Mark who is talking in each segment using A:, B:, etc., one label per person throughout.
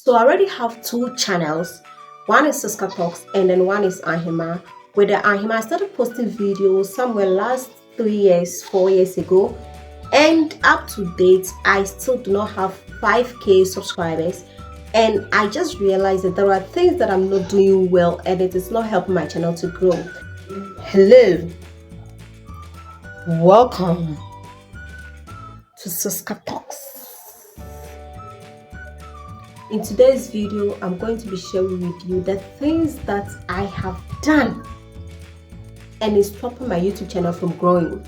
A: So I already have two channels. One is Siska Talks and then one is Ahima. With the Ahima, I started posting videos somewhere last 3 years, 4 years ago. And up to date, I still do not have 5k subscribers. And I just realized that there are things that I'm not doing well and it is not helping my channel to grow. Hello, welcome to Siska Talks. In today's video, I'm going to be sharing with you the things that I have done and is stopping my YouTube channel from growing.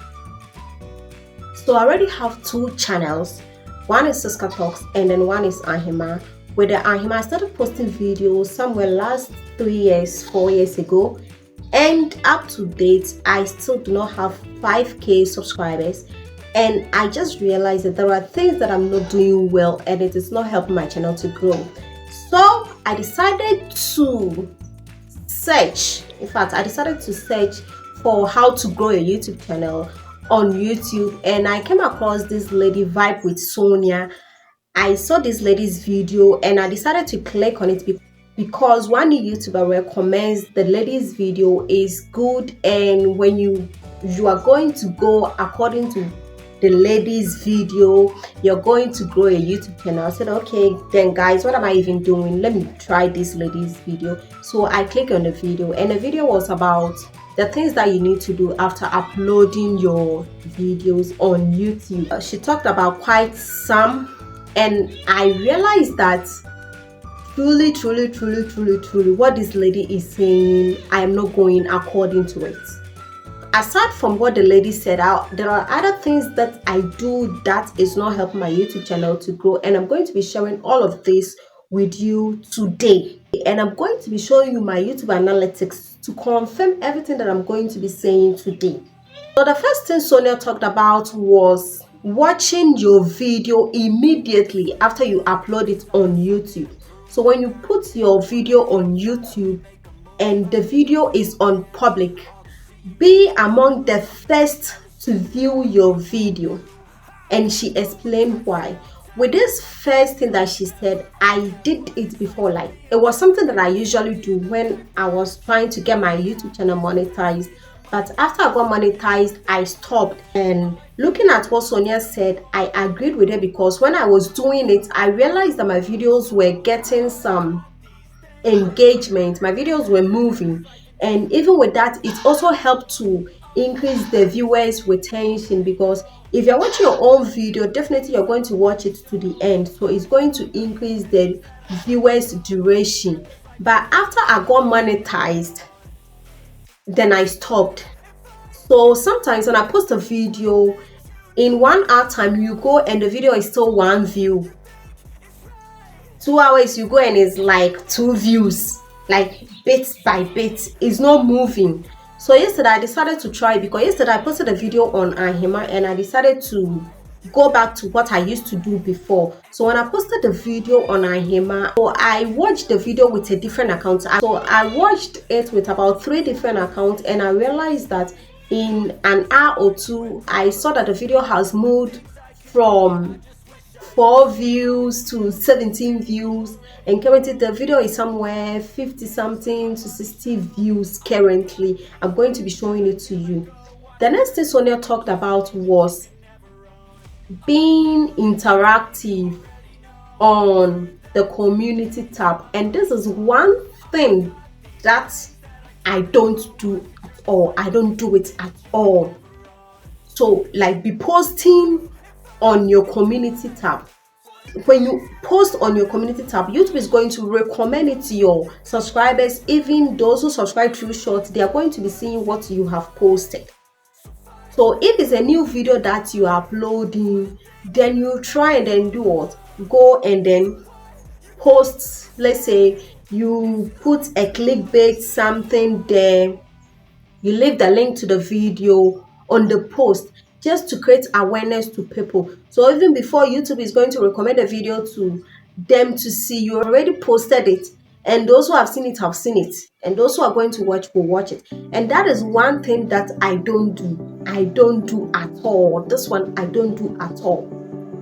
A: So I already have two channels. One is Siska Talks and then one is Ahima. With the Ahima, I started posting videos somewhere last 3 years, 4 years ago. And up to date, I still do not have 5k subscribers. And I just realized that there are things that I'm not doing well and it is not helping my channel to grow. So I decided to search. In fact, I decided to search for how to grow a YouTube channel on YouTube, and I came across this lady, Vibe with Sonia. I saw this lady's video and I decided to click on it because one YouTuber recommends the lady's video is good, and when you are going to go according to the lady's video, you're going to grow a YouTube channel. I said, okay, then guys, what am I even doing? Let me try this lady's video. So I clicked on the video, and the video was about the things that you need to do after uploading your videos on YouTube. She talked about quite some, and I realized that truly, what this lady is saying, I am not going according to it. Aside from what the lady said out, there are other things that I do that is not helping my YouTube channel to grow, and I'm going to be sharing all of this with you today. And I'm going to be showing you my YouTube analytics to confirm everything that I'm going to be saying today. So the first thing Sonia talked about was watching your video immediately after you upload it on YouTube. So when you put your video on YouTube and the video is on public, be among the first to view your video. And she explained why. With this first thing that she said, I did it before. Like, it was something that I usually do when I was trying to get my YouTube channel monetized. But after I got monetized, I stopped. And looking at what Sonia said, I agreed with her because when I was doing it, I realized that my videos were getting some engagement. My videos were moving. And even with that, it also helped to increase the viewers' retention, because if you're watching your own video, definitely you're going to watch it to the end. So it's going to increase the viewers' duration. But after I got monetized, then I stopped. So sometimes when I post a video, in 1 hour time, you go and the video is still 1 view. 2 hours, you go and it's like 2 views, like bit by bit. It's not moving. So yesterday I decided to try, because yesterday I posted a video on Ahima and I decided to go back to what I used to do before. So when I posted the video on Ahima, so I watched the video with a different account. So I watched it with about 3 different accounts, and I realized that in an hour or two, I saw that the video has moved from 4 views to 17 views, and currently the video is somewhere 50 something to 60 views currently. I'm going to be showing it to you. The next thing Sonia talked about was being interactive on the community tab, and this is one thing that I don't do at all. I don't do it at all. So like, be posting on your community tab. When you post on your community tab, YouTube is going to recommend it to your subscribers. Even those who subscribe through Shorts, they are going to be seeing what you have posted. So if it's a new video that you are uploading, then you try and then do what? Go and then post. Let's say you put a clickbait something there, you leave the link to the video on the post, just to create awareness to people. So even before YouTube is going to recommend a video to them to see, you already posted it, and those who have seen it have seen it, and those who are going to watch will watch it. And that is one thing that I don't do. I don't do at all. This one I don't do at all.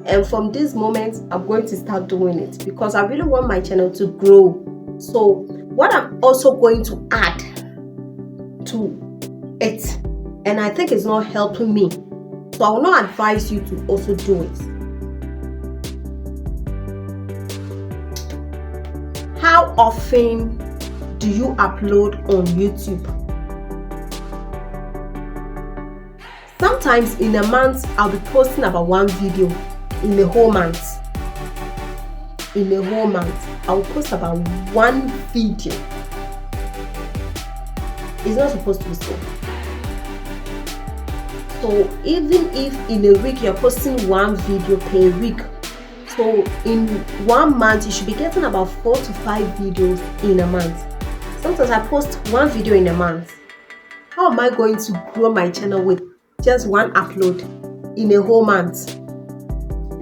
A: And from this moment, I'm going to start doing it because I really want my channel to grow. So what I'm also going to add to it, and I think it's not helping me, so I will not advise you to also do it. How often do you upload on YouTube? Sometimes in a month, I'll be posting about one video in a whole month. In a whole month, I will post about one video. It's not supposed to be so. So even if in a week you're posting one video per week, so in 1 month you should be getting about 4 to 5 videos in a month. Sometimes I post one video in a month. How am I going to grow my channel with just one upload in a whole month?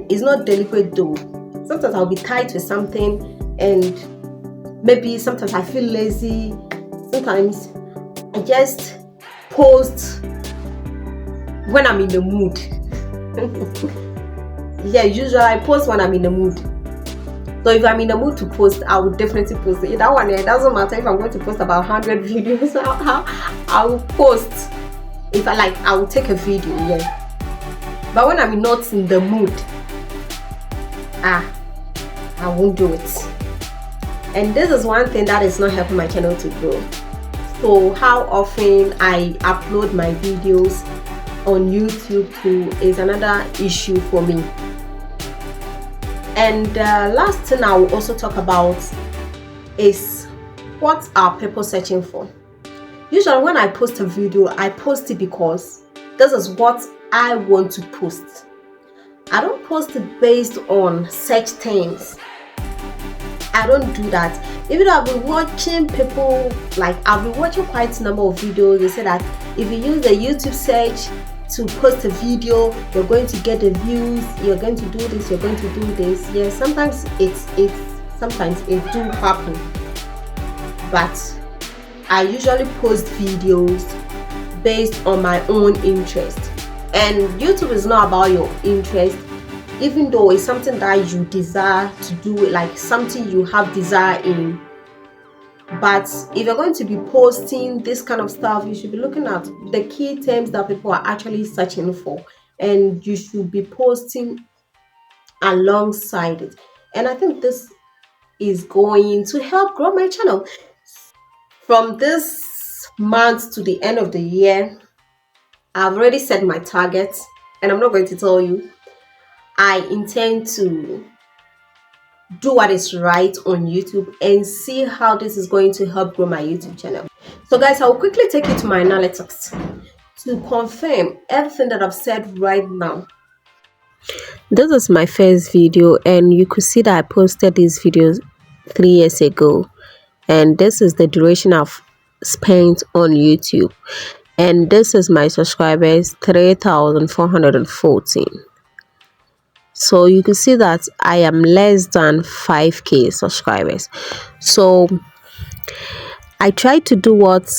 A: It's not deliberate though. Sometimes I'll be tied to something, and maybe sometimes I feel lazy. Sometimes I just post when I'm in the mood. Yeah, usually I post when I'm in the mood. So if I'm in the mood to post, I will definitely post it. That one, it doesn't matter if I'm going to post about 100 videos. I will post. If I like, I will take a video, yeah. But when I'm not in the mood, I won't do it. And this is one thing that is not helping my channel to grow. So how often I upload my videos on YouTube too is another issue for me. And last thing I will also talk about is what are people searching for. Usually when I post a video, I post it because this is what I want to post. I don't post it based on search terms. I don't do that. Even though I've been watching people, like I've been watching quite a number of videos, they say that if you use the YouTube search to post a video, you're going to get the views, you're going to do this, you're going to do this. Yeah, sometimes sometimes it do happen, but I usually post videos based on my own interest. And YouTube is not about your interest, even though it's something that you desire to do, like something you have desire in. But if you're going to be posting this kind of stuff, you should be looking at the key terms that people are actually searching for, and you should be posting alongside it. And I think this is going to help grow my channel. From this month to the end of the year, I've already set my targets, and I'm not going to tell you. I intend to do what is right on YouTube and see how this is going to help grow my YouTube channel. So guys, I'll quickly take you to my analytics to confirm everything that I've said right now. This is my first video, and you could see that I posted these videos 3 years ago, and this is the duration I've spent on YouTube, and this is my subscribers, 3,414. So you can see that I am less than 5k subscribers. So I tried to do what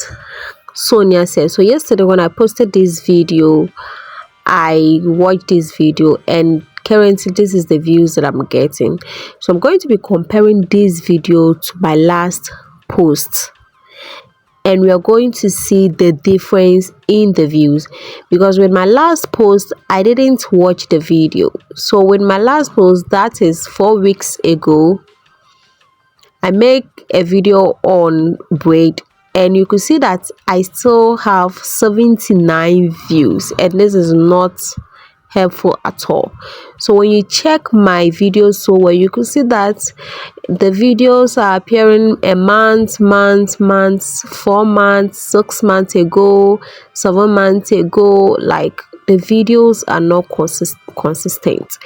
A: Sonia said. So yesterday when I posted this video, I watched this video, and currently this is the views that I'm getting. So I'm going to be comparing this video to my last post, and we are going to see the difference in the views, because with my last post I didn't watch the video. So with my last post, that is 4 weeks ago, I make a video on braid, and you could see that I still have 79 views, and this is not helpful at all. So when you check my videos so well, you could see that the videos are appearing a month, 4 months, 6 months ago, 7 months ago. Like, the videos are not consistent.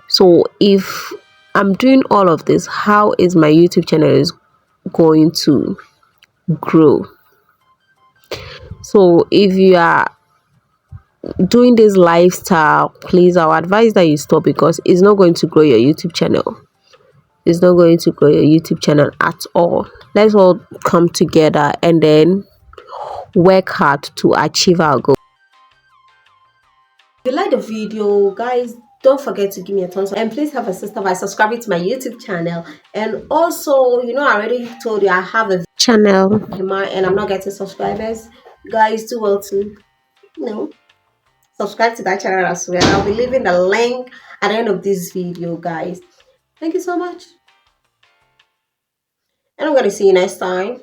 A: So if I'm doing all of this, how is my YouTube channel is going to grow? So if you are doing this lifestyle, please, I would advise that you stop, because it's not going to grow your YouTube channel. It's not going to grow your YouTube channel at all. Let's all come together and then work hard to achieve our goal. If you like the video, guys, don't forget to give me a thumbs up, and please have a sister by subscribing to my YouTube channel. And also, I already told you I have a channel and I'm not getting subscribers. Guys, do well to subscribe to that channel as well. I'll be leaving the link at the end of this video, guys. Thank you so much, and I'm going to see you next time.